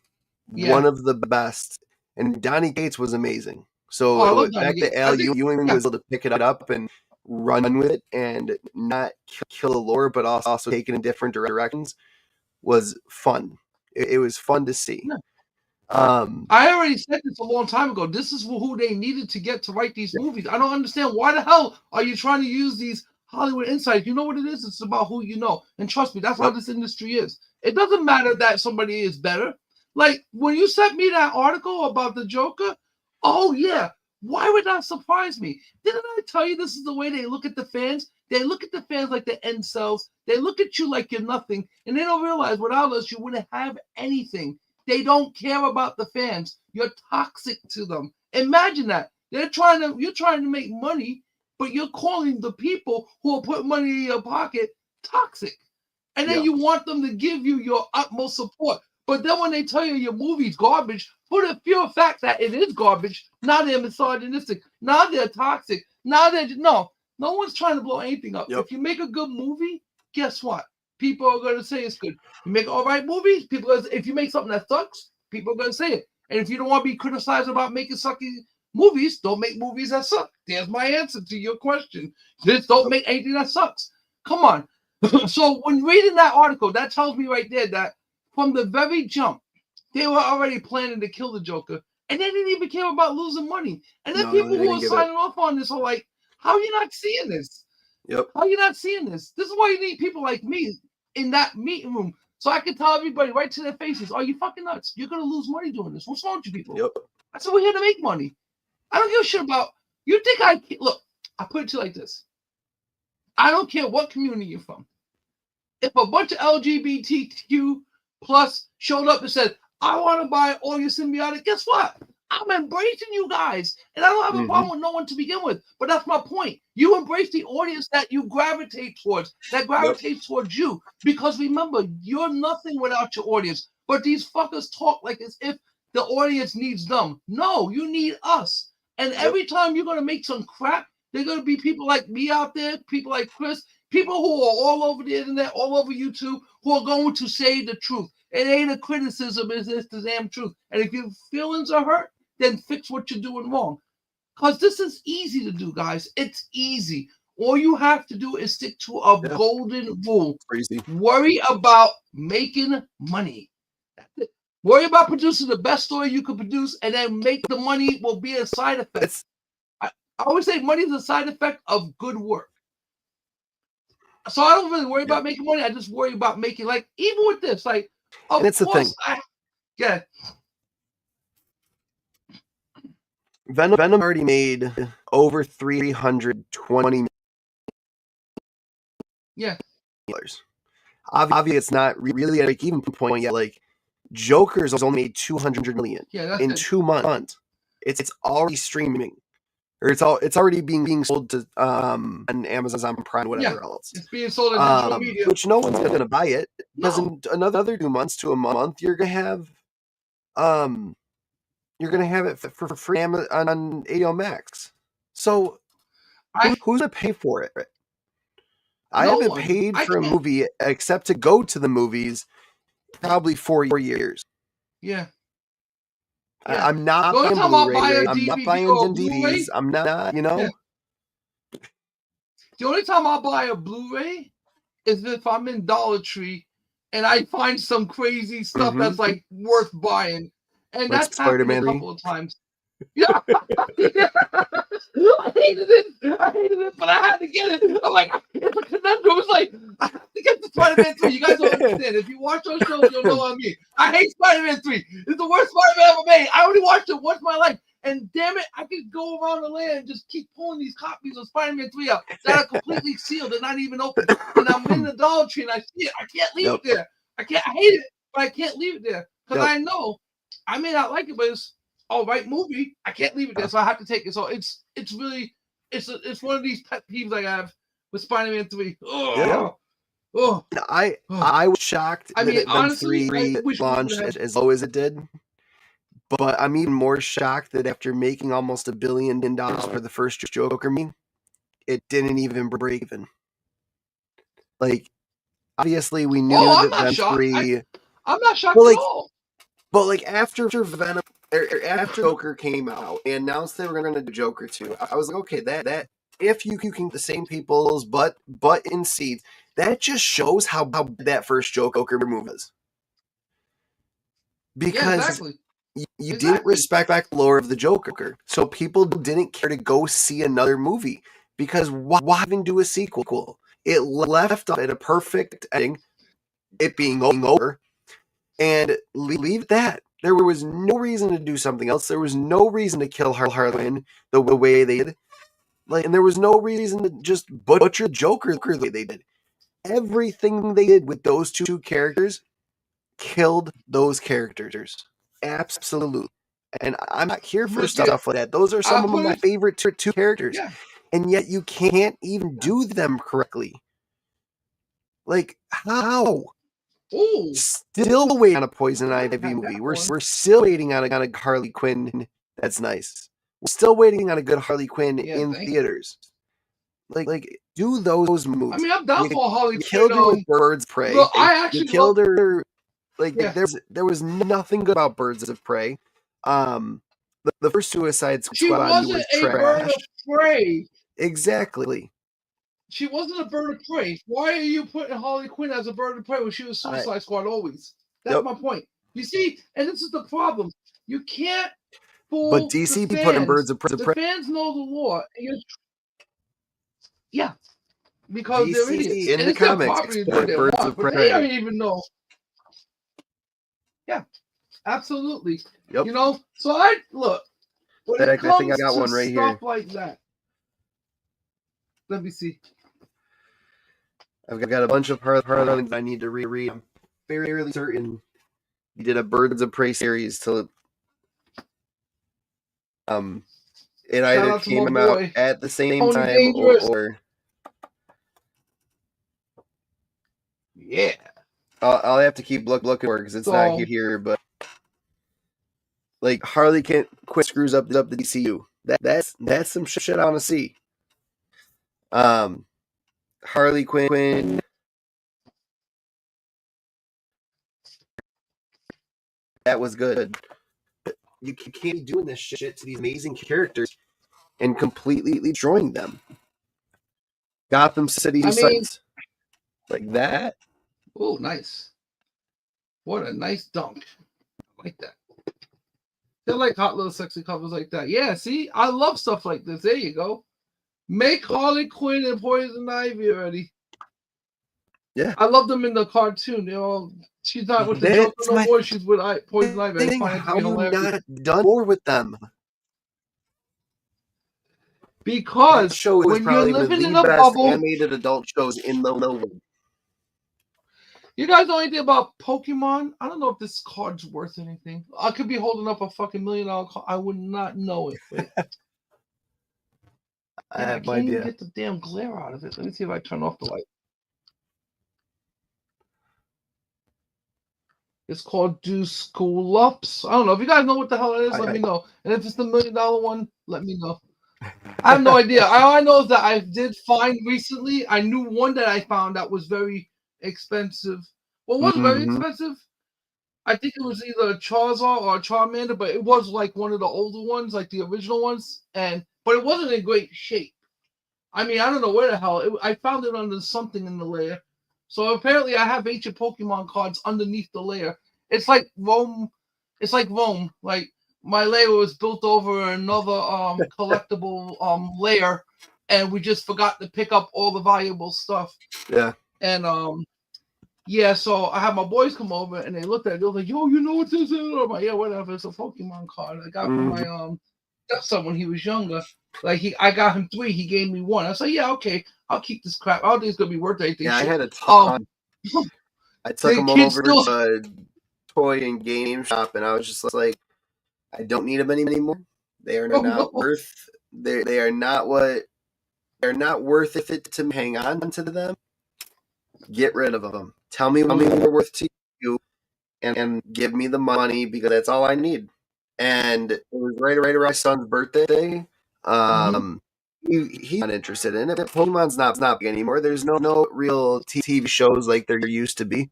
one of the best. And Donny Cates was amazing. So the fact that Al Ewing was able to pick it up and run with it and not kill the lore, but also take it in different directions, was fun. It was fun to see. Yeah. I already said this a long time ago. This is who they needed to get to write these movies. I don't understand, why the hell are you trying to use these Hollywood insights? You know what it is? It's about who you know. And trust me, that's how this industry is. It doesn't matter that somebody is better. Like, when you sent me that article about the Joker, oh yeah, why would that surprise me? Didn't I tell you this is the way they look at the fans? They look at the fans like the end cells. They look at you like you're nothing. And they don't realize without us, you wouldn't have anything. They don't care about the fans. You're toxic to them. Imagine that. You're trying to make money, but you're calling the people who are putting money in your pocket toxic. And then you want them to give you your utmost support. But then when they tell you your movie's garbage, for the pure fact that it is garbage, now they're misogynistic. Now they're toxic. Now they're no one's trying to blow anything up. If you make a good movie, guess what? People are going to say it's good. You make all right movies, if you make something that sucks, people are going to say it. And if you don't want to be criticized about making sucky movies, don't make movies that suck. There's my answer to your question. Just don't make anything that sucks. Come on. So when reading that article, that tells me right there that from the very jump, they were already planning to kill the Joker, and they didn't even care about losing money. And then people who are signing off on this are like, how are you not seeing this? How are you not seeing this? This is why you need people like me in that meeting room, so I can tell everybody right to their faces, are you fucking nuts? You're going to lose money doing this. What's wrong with you people? I said, we're here to make money. I don't give a shit about, you think look, I put it to you like this. I don't care what community you're from. If a bunch of LGBTQ plus showed up and said, I want to buy all your symbiotic, guess what? I'm embracing you guys. And I don't have a problem with no one to begin with. But that's my point. You embrace the audience that you gravitate towards, that gravitates towards you. Because remember, you're nothing without your audience. But these fuckers talk like as if the audience needs them. No, you need us. And every time you're going to make some crap, there are going to be people like me out there, people like Chris, people who are all over the internet, all over YouTube, who are going to say the truth. It ain't a criticism, it's the damn truth. And if your feelings are hurt, then fix what you're doing wrong. Because this is easy to do, guys. It's easy. All you have to do is stick to a golden rule. Crazy. Worry about making money. That's it. Worry about producing the best story you can produce, and then make the money will be a side effect. I always say money is a side effect of good work. So I don't really worry about making money. I just worry about making, like, even with this, like, and it's the thing. Venom already made over $320 million. Obviously, it's not really at a break-even point yet. Like, Joker's only made $200 million in 2 months. It's already streaming, or it's already being sold to on Amazon Prime, whatever else. It's being sold on digital media, which no one's going to buy it because in another 2 months to a month, you're going to have it for free on HBO Max. So who's going to pay for it? I haven't paid for a movie except to go to the movies probably 4 years. I'm not buying Blu-ray. I'm not buying DVDs. I'm not, The only time I'll buy a Blu-ray is if I'm in Dollar Tree and I find some crazy stuff that's like worth buying. And like that's happened a couple of times. I hated it, but I had to get it. I'm like, it's a conundrum. It's like, I have to get the Spider-Man 3. You guys don't understand. If you watch those shows, you'll know what I mean. I hate Spider-Man 3. It's the worst Spider-Man ever made. I only watched it once in my life. And damn it, I could go around the land and just keep pulling these copies of Spider-Man 3 out that are completely sealed. They're not even open. And I'm in the Dollar Tree and I see it. I can't leave it there. I hate it, but I can't leave it there. Because I know I may not like it, but it's all right movie. I can't leave it there, so I have to take it. So it's really it's one of these pet peeves I have with Spider-Man 3. I was shocked that honestly, 3 launched as low as it did. But I'm even more shocked that after making almost $1 billion for the first Joker movie, it didn't even break even. Like, obviously, we knew that Venom 3. I'm not shocked at all. But like after Venom, after Joker came out, they announced they were going to do Joker 2. I was like, okay, that if you can the same people's butt in seats, that just shows how that first Joker movie is. Because you didn't respect the lore of the Joker, so people didn't care to go see another movie. Because why even do a sequel? It left off at a perfect ending, it being over. And leave that. There was no reason to do something else. There was no reason to kill Harley Quinn the way they did. And there was no reason to just butcher Joker the way they did. Everything they did with those two characters killed those characters. Absolutely. And I'm not here for stuff like that. Those are some of my favorite two characters. and yet you can't even do them correctly. Like, how? Ooh. Still waiting on a Poison Ivy movie. We're still waiting on a Harley Quinn that's nice. We're still waiting on a good Harley Quinn in theaters. Like, do those moves. I mean, I'm down for Harley Quinn. You killed her with Birds of Prey. Look, I actually you killed her. Like, there was nothing good about Birds of Prey. The first Suicide Squad she wasn't a bird of prey. Exactly. She wasn't a bird of prey. Why are you putting Harley Quinn as a bird of prey when she was Suicide Squad always? That's my point. You see, and this is the problem. You can't fool But DC the fans. putting Birds of Prey. The fans know the lore. Yeah, because DC they're idiots. In the comics, Birds of Prey. They don't even know. Yeah, absolutely. Yep. You know, so I look. When it comes I think I got one right stuff here. Like that. Let me see. I've got a bunch of Harley I need to reread. I'm fairly certain he did a Birds of Prey series to it either came out at the same time or yeah. I'll have to keep looking for it because it's not here, but like Harley Quinn screws up the DCU. That's some shit I want to see. Harley Quinn. That was good. You can't be doing this shit to these amazing characters and completely destroying them. Gotham City sites like that. Oh, nice. What a nice dunk. I like that. They like hot little sexy covers like that. Yeah, see? I love stuff like this. There you go. Make Harley Quinn and Poison Ivy already. Yeah. I love them in the cartoon. You know, she's not with the Joker no more. She's with Poison Ivy. How you not done more with them? Because that show when you're living in a bubble, animated adult shows in the world. You guys know anything about Pokemon? I don't know if this card's worth anything. I could be holding up a fucking $1 million card. I would not know it. But I have no can't idea. even get the damn glare out of it. Let me see if I turn off the light. It's called Duskulops. I don't know. If you guys know what the hell it is, let me know. And if it's the $1 million one, let me know. I have no idea. All I know is that I did find recently, I knew one that I found that was very expensive. Well, it wasn't very expensive. I think it was either a Charizard or a Charmander, but it was like one of the older ones, like the original ones. But it wasn't in great shape. I mean, I don't know where the hell. I found it under something in the layer. So apparently I have ancient Pokemon cards underneath the layer. It's like Rome. It's like Rome. Like my layer was built over another collectible layer, and we just forgot to pick up all the valuable stuff. Yeah. And yeah, so I had my boys come over and they looked at it. They were like, "Yo, you know what this is?" I'm like, "Yeah, whatever. It's a Pokemon card I got from my stepson when he was younger. Like I got him 3. He gave me 1. I was like, yeah, okay, I'll keep this crap. I don't think it's gonna be worth anything. Yeah, I had a ton. I took them over to a toy and game shop, and I was just like, I don't need them anymore. They are not worth. They are not what. They're not worth it to hang on to them. Get rid of them. Tell me what they're worth to you, and give me the money because that's all I need. And it was right around my son's birthday. He's not interested in it. Pokemon's not big anymore. There's no real TV shows like there used to be.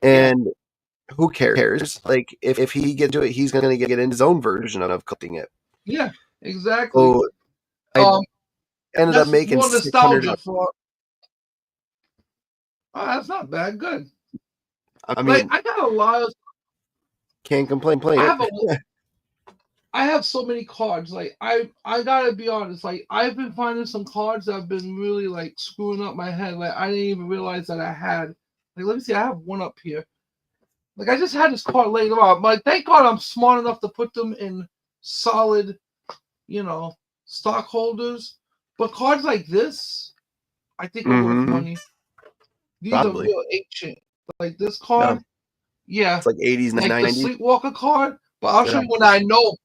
And who cares? Like if he gets into it, he's gonna get in his own version of collecting it. Yeah, exactly. So I ended up making more nostalgia for. Oh, that's not bad. Good. I mean, I got a lot of. Can't complain. I have so many cards. Like I gotta be honest. Like I've been finding some cards that have been really like screwing up my head. Like I didn't even realize that I had. Like let me see. I have one up here. Like I just had this card laid out. But thank God I'm smart enough to put them in solid, stockholders. But cards like this, I think are worth money. These are real ancient. Like this card, yeah. It's like 80s, like 90s. the Sleepwalker card. But I'll show you when I know.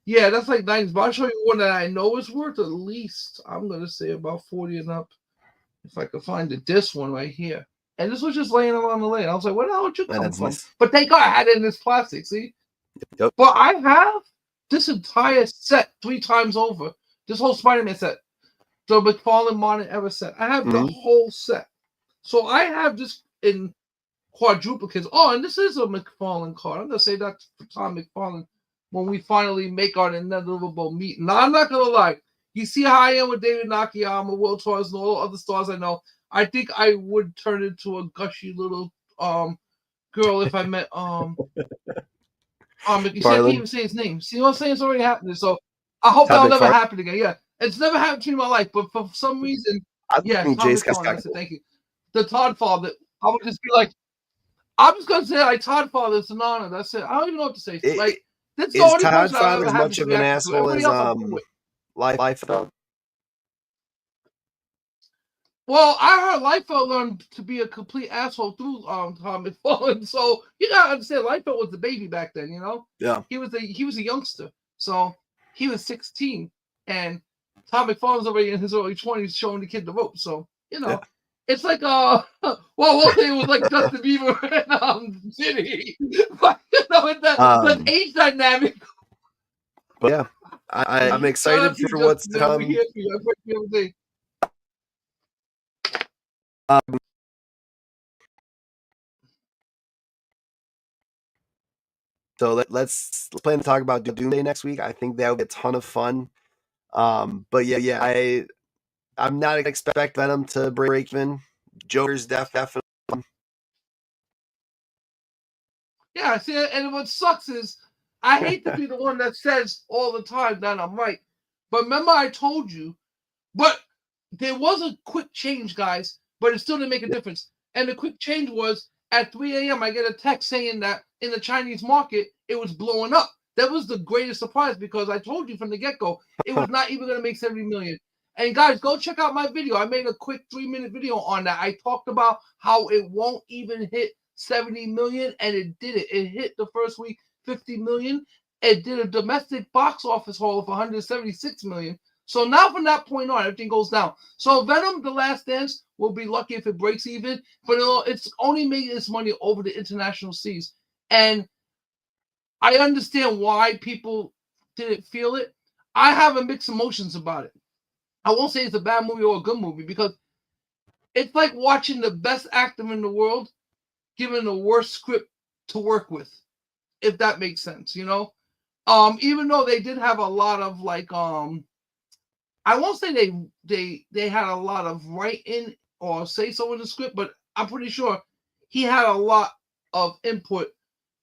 Yeah, that's like 90s. But I'll show you one that I know is worth at least, I'm going to say about 40 and up. If I could find it. This one right here. And this was just laying along the lane. I was like, where the hell would you come from? Nice. But thank God I had it in this plastic, see? Yep. But I have this entire set 3 times over. This whole Spider-Man set. The McFarlane Modern Era set. I have the whole set. So I have this in quadruplicates. Oh, and this is a McFarlane card. I'm going to say that for Tom McFarlane when we finally make our inevitable meet. Now, I'm not going to lie. You see how I am with David Nakayama, Will Torres, and all other stars I know. I think I would turn into a gushy little girl if I met you see, I can't even say his name. See what I'm saying? It's already happening. So I hope that'll never happen again. Yeah. It's never happened to me in my life, but for some reason, thank you. The Todd Father, I would just be like, I'm just gonna say like Todd Father, it's an honor. That's it. I don't even know what to say. Like that's the only Todd Father as much of an asshole as Liefeld? Well, I heard Liefeld learned to be a complete asshole through Tom McFarlane. So you gotta understand, Liefeld was the baby back then, you know? Yeah. He was a youngster. So he was 16 and Tom McFarlane's already in his early 20s showing the kid the ropes. So, you know, it's like well, we'll say it was like Justin Bieber and Diddy. But you know, it's the age dynamic. But yeah, I'm excited for what's to come. So let's plan to talk about Doomsday next week. I think that would be a ton of fun. But yeah, I'm not expect Venom to break even. Joker's definitely. Yeah, see, and what sucks is I hate to be the one that says all the time that I'm right. But remember I told you, but there was a quick change, guys, but it still didn't make a difference. And the quick change was at 3 a.m. I get a text saying that in the Chinese market, it was blowing up. That was the greatest surprise because I told you from the get-go, it was not even going to make 70 million. And guys, go check out my video. I made a quick 3-minute video on that. I talked about how it won't even hit 70 million, and it did it. It hit the first week 50 million. It did a domestic box office haul of 176 million. So now from that point on, everything goes down. So Venom, The Last Dance, will be lucky if it breaks even, but it's only making its money over the international seas. And I understand why people didn't feel it. I have a mixed emotions about it. I won't say it's a bad movie or a good movie because it's like watching the best actor in the world given the worst script to work with, if that makes sense, you know? Even though they did have a lot of like I won't say they had a lot of write-in or say so in the script, but I'm pretty sure he had a lot of input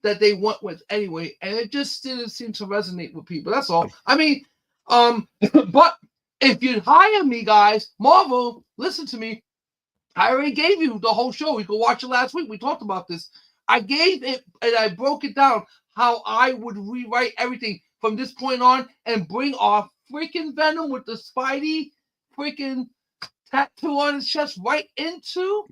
that they went with anyway, and it just didn't seem to resonate with people. That's all. I mean, but if you hire me, guys, Marvel, listen to me. I already gave you the whole show. You can watch it last week. We talked about this. I gave it and I broke it down how I would rewrite everything from this point on and bring our freaking Venom with the Spidey freaking tattoo on his chest right into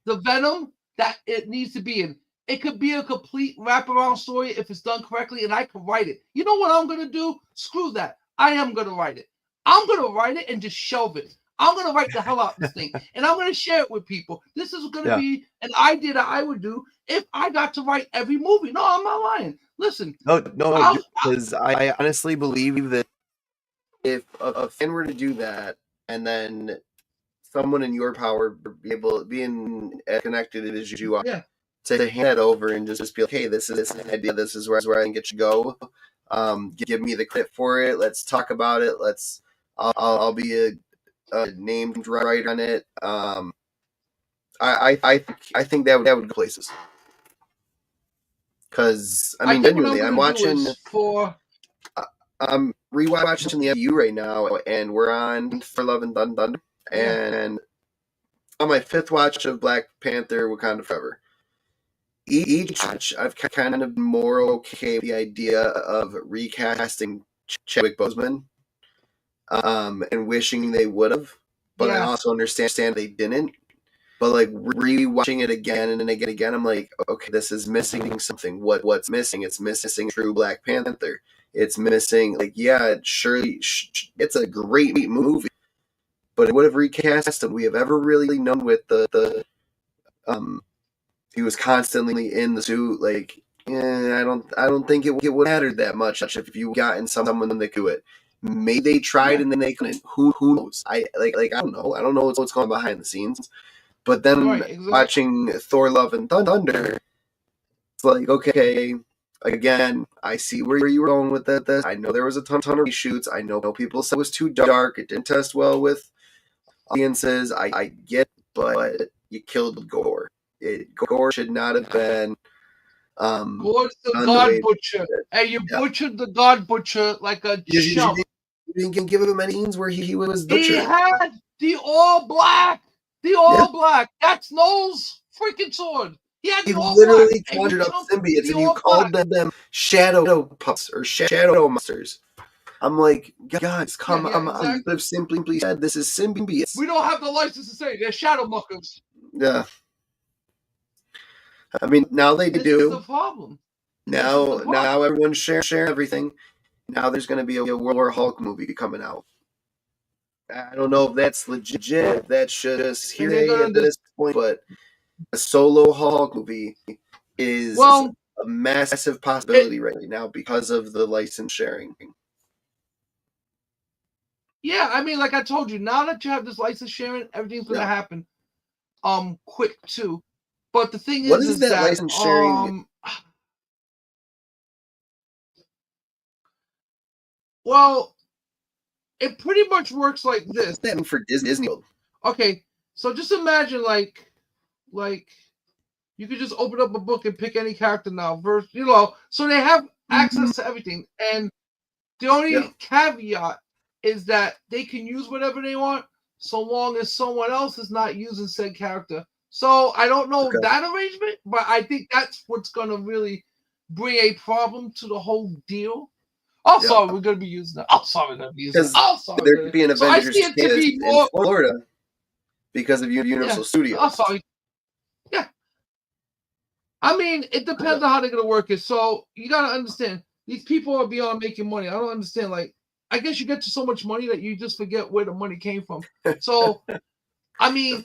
the Venom that it needs to be in. It could be a complete wraparound story if it's done correctly, and I can write it. You know what I'm going to do? Screw that. I am going to write it. I'm going to write it and just shelve it. I'm going to write the hell out of this thing, and I'm going to share it with people. This is going to be an idea that I would do if I got to write every movie. No, I'm not lying. Listen. No, because I honestly believe that if a fan were to do that, and then someone in your power being connected as you are, to hand it over and just be like, hey, this is an idea. This is where I think it should go. Give me the credit for it. Let's talk about it. I'll be a named writer on it. I think that would go places. Because I mean, genuinely, I'm watching. I'm rewatching the MCU right now, and we're on For Love and Thunder, and on my 5th watch of Black Panther: Wakanda Forever. Each watch, I've kind of been more okay with the idea of recasting Chadwick Boseman, and wishing they would have, but I also understand they didn't. But like rewatching it again and again, I'm like, okay, this is missing something. What's missing? It's missing true Black Panther. it's missing. Like, yeah, surely it's a great movie, but it would have recast him. We have ever really known with the he was constantly in the suit. Like, I don't think it would have mattered that much if you gotten someone that could do it. Maybe they tried and then they couldn't. Who knows? I don't know. I don't know what's going on behind the scenes. But then watching Thor: Love and Thunder, it's like, okay, again, I see where you were going with this. I know there was a ton of reshoots. I know people said it was too dark. It didn't test well with audiences. I get, but you killed Gore. Gore should not have been. Gore's the God Butcher. Hey, you butchered the God Butcher like a chump. You didn't give him any scenes where he was butchered. He had the all black. The all black. That's Noel's freaking sword. He had the all literally black. Conjured up symbiotes, and you called them shadow pups or shadow monsters. I'm like, guys, come on. Exactly. You could have simply said this is symbiotes. We don't have the license to say they're shadow muckers. Yeah. I mean, now they do. This is the problem. Now everyone's sharing everything. Now there's going to be a World War Hulk movie coming out. I don't know if that's legit. That's just here at this point, but a solo Hulk movie is a massive possibility right now because of the license sharing. Yeah, I mean, like I told you, now that you have this license sharing, everything's going to happen quick too. But the thing is that license sharing? Well, it pretty much works like this. What's that for Disney World? Okay, so just imagine like you could just open up a book and pick any character now. So they have access to everything, and the only caveat is that they can use whatever they want, so long as someone else is not using said character. So I don't know that arrangement, but I think that's what's going to really bring a problem to the whole deal. Oh, sorry, we're going to be using that. Oh, sorry, we're going to be using that. Oh, sorry. There could be an Avengers in Florida because of Universal Studios. Oh, sorry. Yeah. I mean, it depends on how they're going to work it. So you got to understand, these people are beyond making money. I don't understand. Like, I guess you get to so much money that you just forget where the money came from. So, I mean,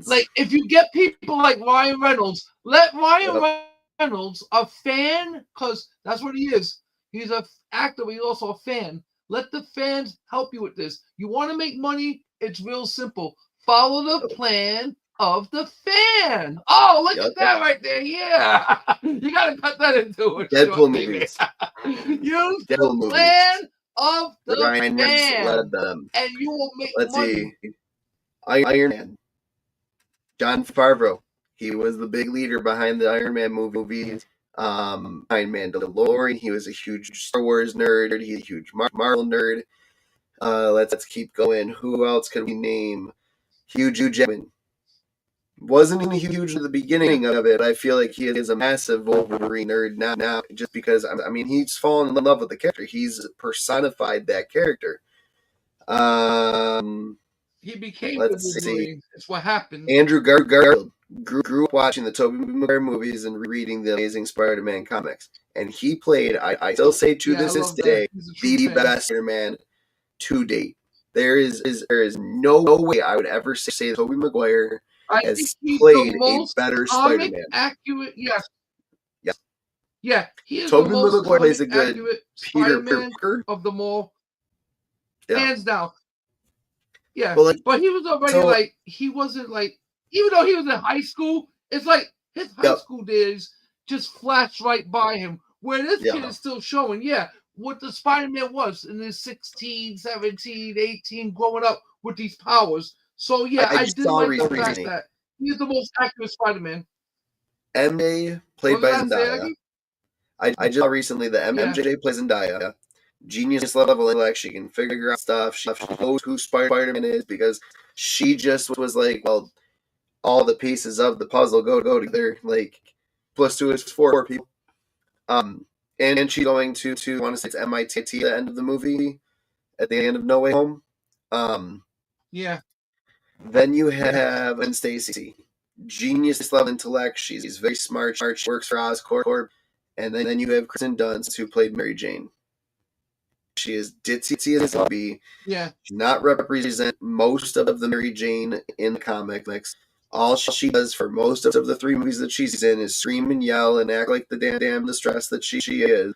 like, if you get people like Ryan Reynolds, let Ryan Reynolds, a fan, because that's what he is. He's an actor, but he's also a fan. Let the fans help you with this. You want to make money? It's real simple. Follow the plan of the fan. Oh, look at that right there. Yeah. You got to cut that into it. Deadpool movies. Use the plan of the fan. And you will make money. Let's see. Iron Man. Jon Favreau. He was the big leader behind the Iron Man movies. Behind Mandalorian. He was a huge Star Wars nerd. He's a huge Marvel nerd. Let's keep going. Who else could we name? Hugh Jackman. Wasn't even huge at the beginning of it. I feel like he is a massive Wolverine nerd now, just because, I mean, he's fallen in love with the character. He's personified that character. He became the Wolverine. It's what happened. Andrew Garfield grew up watching the Tobey Maguire movies and reading the Amazing Spider-Man comics. And he played, I still say to this day, the best Spider-Man to date. There is no way I would ever say Tobey Maguire has played a better Spider-Man. Accurate, yes. Yeah, he is Tobey the most Maguire plays a good Peter Parker of them all. Hands down. Yeah, well, but he was already he wasn't even though he was in high school, it's like his high school days just flashed right by him. Where this kid is still showing, what the Spider-Man was in his 16, 17, 18, growing up with these powers. So, I did like the fact that he's the most accurate Spider-Man. MJ played by Zendaya. I just saw recently that MJ plays Zendaya. Genius level, she can figure out stuff. She knows who Spider-Man is because she just was like, well, all the pieces of the puzzle go together. Like, plus 2 is 4 people. And she's going to I want to say it's MIT at the end of the movie, at the end of No Way Home. Then you have Gwen Stacy, genius level intellect. She's very smart. She works for Oscorp. And then you have Kristen Dunst, who played Mary Jane. She is ditzy as all be. Yeah. She's not represent most of the Mary Jane in the comics. All she does for most of the 3 movies that she's in is scream and yell and act like the damn distress that she is.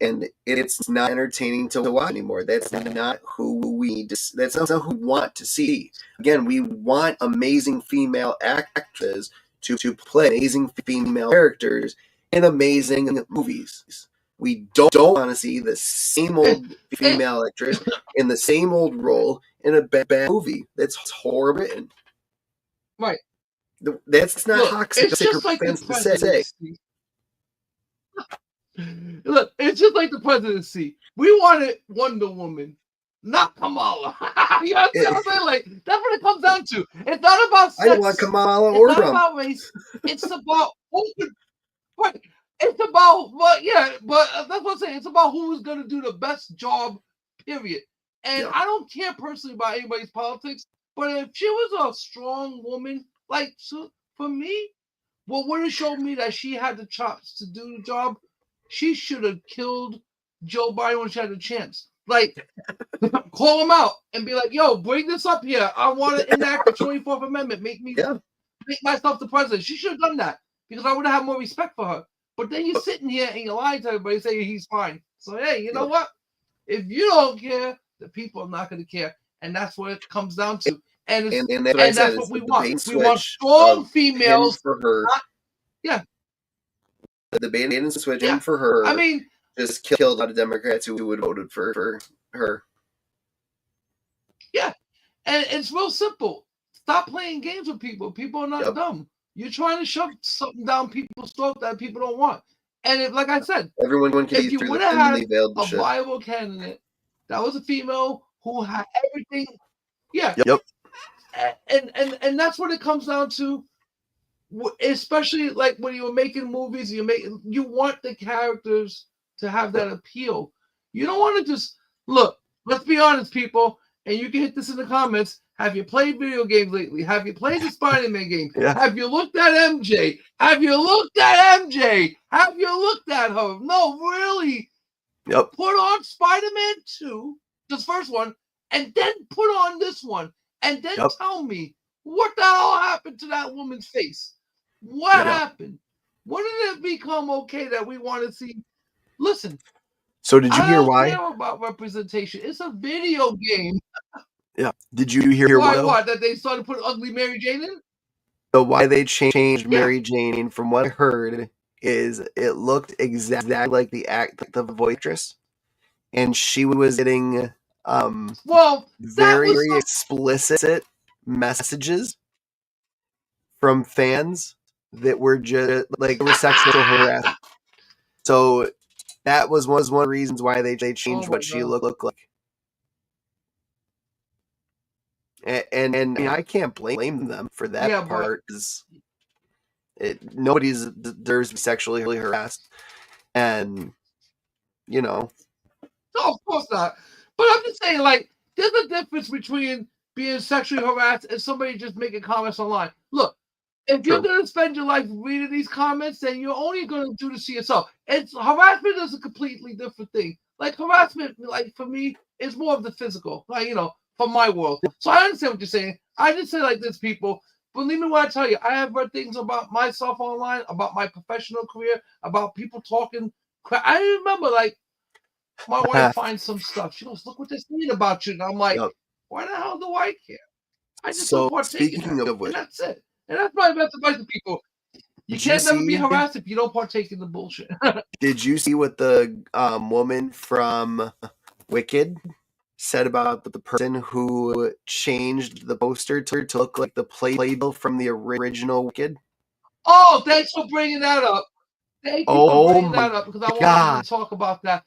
And it's not entertaining to watch anymore. That's not who we need to. That's not who we want to see. Again, we want amazing female actresses to play amazing female characters in amazing movies. We don't want to see the same old female actress in the same old role in a bad movie. That's horrible written. Right. That's not toxic. It's just like the presidency. Look, it's just like the presidency. We wanted Wonder Woman, not Kamala. You know what I'm saying? Like, that's what it comes down to. It's not about sex. I don't want Kamala or Trump. It's not about race. It's about it's about but that's what I'm saying. It's about who's gonna do the best job, period. And I don't care personally about anybody's politics, but if she was a strong woman, like for me, what would have showed me that she had the chops to do the job, she should have killed Joe Biden when she had the chance. Like, call him out and be like, yo, bring this up here. I want to enact the 24th Amendment. Make myself the president. She should have done that because I would have had more respect for her. But then you're sitting here and you're lying to everybody saying he's fine. So, hey, you know what? If you don't care, the people are not going to care. And that's what it comes down to. And that's what we want. We want strong females. For her. The bait and switch in for her. I mean, just killed a lot of Democrats who would have voted for her. Yeah. And it's real simple. Stop playing games with people. People are not dumb. You're trying to shove something down people's throat that people don't want. And if, like I said, everyone can if you would have had a viable candidate that was a female who had everything, and that's what it comes down to. Especially like when you were making movies, you want the characters to have that appeal. You don't want to just look. Let's be honest, people, and you can hit this in the comments. Have you played video games lately? Have you played the Spider-Man game? Have you looked at MJ? Have you looked at MJ? Have you looked at her? No, really. Put on Spider-Man 2, the first one, and then put on this one, and then tell me what the hell happened to that woman's face. What happened? When did it become okay that we want to see? Listen. So did you hear why? I don't care about representation. It's a video game. Yeah. Did you hear why? What? That they started putting ugly Mary Jane in? So why they changed Mary Jane, from what I heard, is it looked exactly like the voice actress, and she was getting very explicit messages from fans that were just like sexual harassment. So that was one of the reasons why they changed what she looked like. And I can't blame them for that part, because nobody deserves to be sexually harassed, and no, of course not. But I'm just saying, like, there's a difference between being sexually harassed and somebody just making comments online. Look, if you're going to spend your life reading these comments, then you're only going to do this to yourself. Harassment is a completely different thing. Like, harassment, like, for me, is more of the physical, like, from my world. So I understand what you're saying. I just say like this, people. Believe me when I tell you, I have read things about myself online, about my professional career, about people talking crap. I remember, like, my wife finds some stuff. She goes, look what they're saying about you. And I'm like, why the hell do I care? I just don't partake in that. And that's it. And that's my best advice to people. You can't never be harassed if you don't partake in the bullshit. Did you see what the woman from Wicked said about the person who changed the poster to look like the playbill from the original Wicked? Oh, thanks for bringing that up. Thank you for bringing that up, because I wanted to talk about that.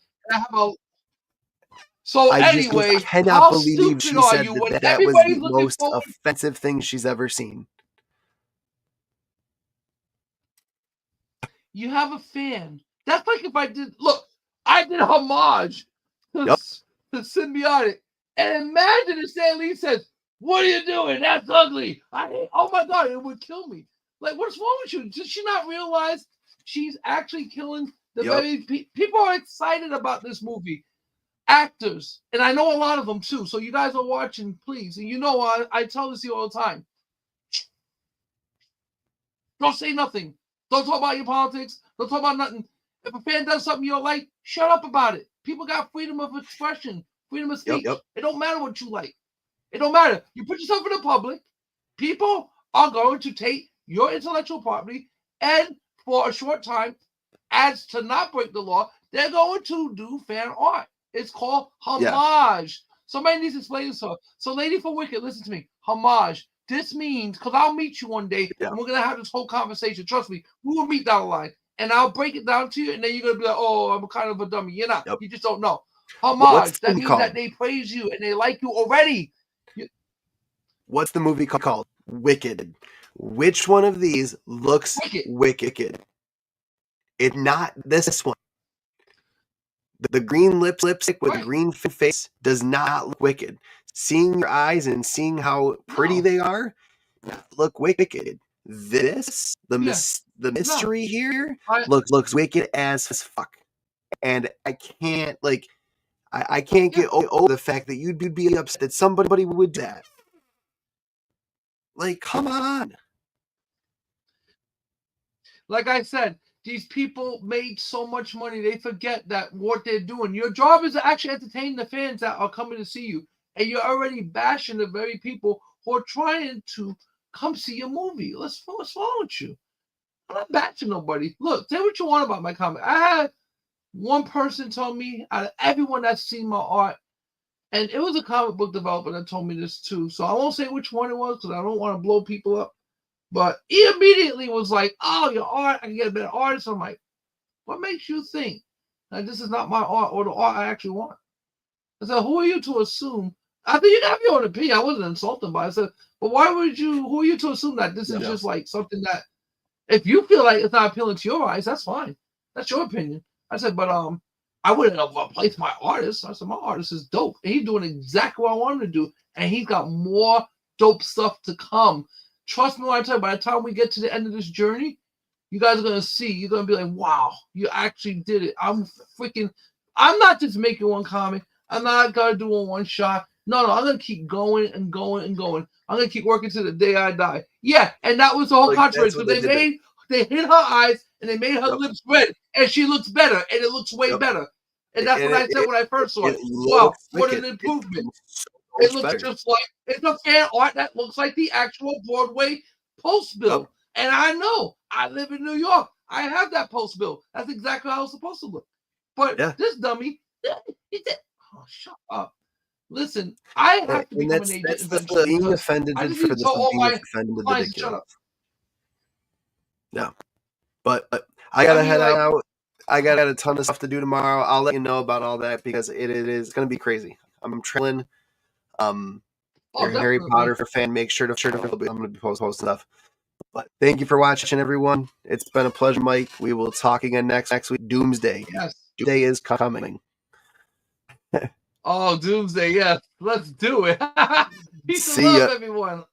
So anyway, I cannot believe she said that was the most offensive thing she's ever seen. You have a fan. That's like if I did homage to Symbiotic. And imagine if Stan Lee says, what are you doing? That's ugly. Oh my God, it would kill me. Like, what's wrong with you? Does she not realize she's actually killing the very people are excited about this movie. actors, and I know a lot of them too. So you guys are watching, please. And you know I tell this to you all the time. Don't say nothing. Don't talk about your politics. Don't talk about nothing. If a fan does something you don't like, shut up about it. People got freedom of expression, freedom of speech. Yep. It don't matter what you like. It don't matter. You put yourself in the public, people are going to take your intellectual property and for a short time, as to not break the law, they're going to do fan art. It's called homage. Yeah. Somebody needs to explain this to her. So Lady for Wicked, listen to me. Homage. This means, because I'll meet you one day, and we're going to have this whole conversation. Trust me, we will meet down the line. And I'll break it down to you, and then you're going to be like, oh, I'm kind of a dummy. You're not. You just don't know. Homage. That means that they praise you, and they like you already. What's the movie called? Wicked. Which one of these looks wicked? It's not this one. The green lipstick with the green face does not look wicked. Seeing your eyes and seeing how pretty they are, look wicked. This, the mystery here, looks wicked as fuck. And I can't I can't get over the fact that you'd be upset that somebody would do that. Like, come on. Like I said, these people made so much money, they forget that what they're doing. Your job is to actually entertain the fans that are coming to see you. And you're already bashing the very people who are trying to come see your movie. What's wrong with you? I'm not bashing nobody. Look, say what you want about my comment. I had one person tell me, out of everyone that's seen my art, and it was a comic book developer that told me this too. So I won't say which one it was because I don't want to blow people up. But he immediately was like, oh, your art, I can get a better artist. I'm like, what makes you think that this is not my art or the art I actually want? I said, who are you to assume? I think you have your own opinion. I wasn't insulting, but I said, but who are you to assume that this is just like something that, if you feel like it's not appealing to your eyes, that's fine. That's your opinion. I said, but I wouldn't have replaced my artist. I said, my artist is dope. And he's doing exactly what I want him to do. And he's got more dope stuff to come. Trust me when I tell you, by the time we get to the end of this journey, you guys are going to see. You're going to be like, wow, you actually did it. I'm not just making one comic. I'm not going to do one shot. No, I'm going to keep going and going and going. I'm going to keep working to the day I die. Yeah, and that was the whole controversy. So they hit her eyes and they made her lips red, and she looks better, and it looks way better. And that's what I said when I first saw it. Wow, what an improvement. It looks just like, it's a fan art that looks like the actual Broadway post bill. And I know, I live in New York. I have that post bill. That's exactly how it's supposed to look. But this dummy, he said, oh, shut up. Listen, I have to become an agent eventually. Being offended for this offended ridiculous. Shut up. Yeah. But I gotta head out. I got a ton of stuff to do tomorrow. I'll let you know about all that because it is going to be crazy. I'm trailing. Harry Potter fan. Make sure to. I'm going to be posting stuff. But thank you for watching, everyone. It's been a pleasure, Mike. We will talk again next week. Doomsday. Yes. Doomsday is coming. Oh, Doomsday. Yes. Let's do it. Peace and love, everyone.